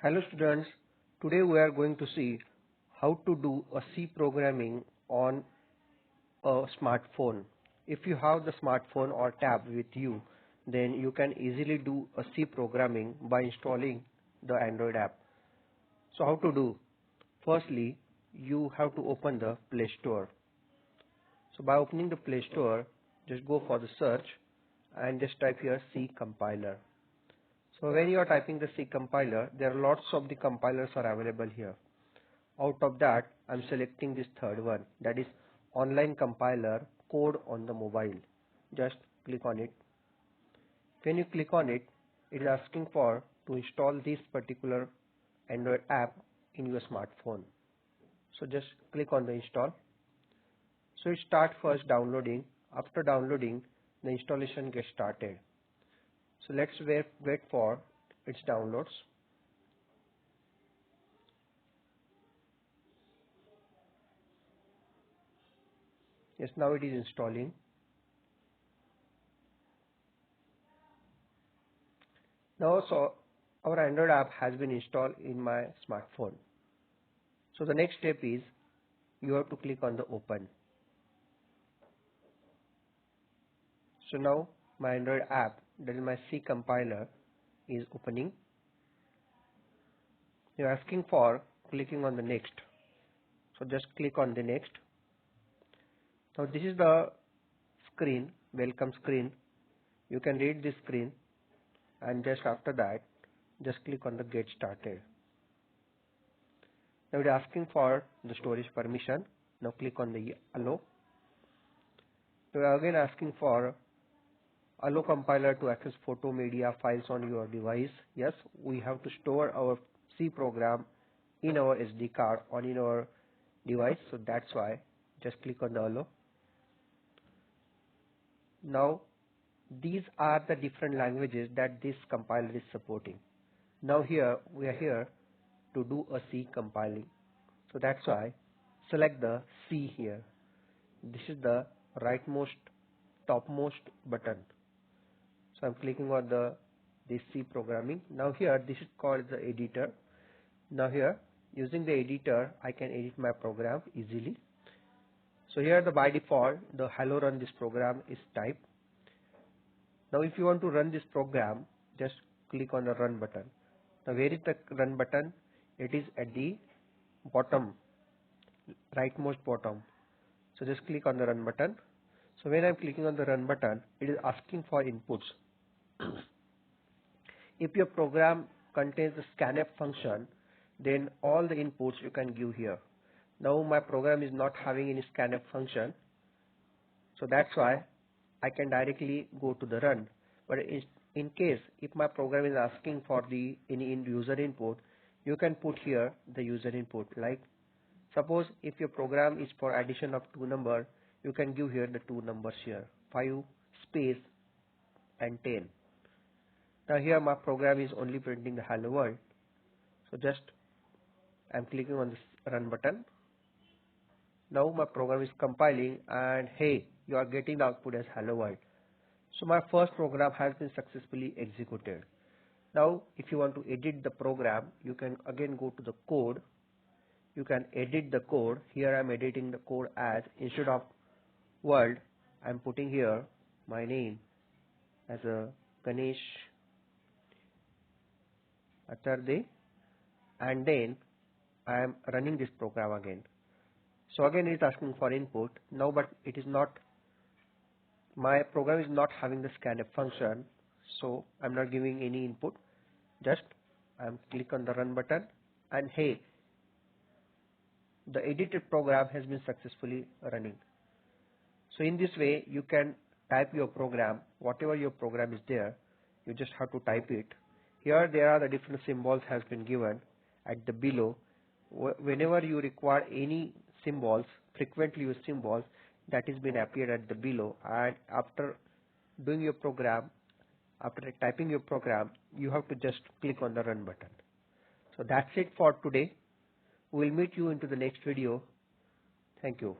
Hello students, today we are going to see how to do a C programming on a smartphone. If you have the smartphone or tab with you, then you can easily do a C programming by installing the Android app. So how to do? Firstly, you have to open the Play Store. So by opening the Play Store, just go for the search and just type here C compiler. So when you are typing the C compiler, there are lots of the compilers are available here. Out of that, I'm selecting this third one, that is online compiler code on the mobile. Just click on it. When you click on it, it is asking for to install this particular Android app in your smartphone. So just click on the install. So it starts first downloading. After downloading, the installation gets started. So let's wait for its downloads. Yes, now it is installing. Now so our Android app has been installed in my smartphone. So the next step is you have to click on the open. So now my Android app, that is my C compiler, is opening. You're asking for clicking on the next. So just click on the next. Now this is the screen, welcome screen. You can read this screen and just after that just click on the get started. Now it is asking for the storage permission. Now click on the allow. We are again asking for allow compiler to access photo media files on your device. Yes, we have to store our C program in our SD card or in our device, so that's why just click on the allow. Now these are the different languages that this compiler is supporting. Now here we are here to do a C compiling, so that's why select the C here. This is the rightmost topmost button. So I'm clicking on this C programming. Now here this is called the editor. Now here using the editor I can edit my program easily. So here by default the hello run this program is typed. Now if you want to run this program, just click on the run button. Now where is the run button? It is at the bottom, rightmost bottom. So just click on the run button. So when I'm clicking on the run button, it is asking for inputs. If your program contains the scanf function, then all the inputs you can give here. Now my program is not having any scanf function, so that's why I can directly go to the run. But in case if my program is asking for any user input, you can put here the user input. Like suppose if your program is for addition of two numbers, you can give here the two numbers here, 5 space and 10. Now here my program is only printing the hello world. So just I'm clicking on this run button. Now my program is compiling and hey, you are getting the output as hello world. So my first program has been successfully executed. Now if you want to edit the program, you can again go to the code. You can edit the code. Here I'm editing the code as instead of world, I'm putting here my name as a Ganesh Acharde, and then I am running this program again. So again it is asking for input now, but it is not, my program is not having the scanf function, so I'm not giving any input. Just I'm click on the run button and hey, the edited program has been successfully running. So in this way you can type your program, whatever your program is there, you just have to type it. Here there are the different symbols has been given at the below. Whenever you require any symbols, frequently used symbols, that is been appeared at the below, and after doing your program, after typing your program, you have to just click on the run button. So that's it for today. We'll meet you into the next video. Thank you.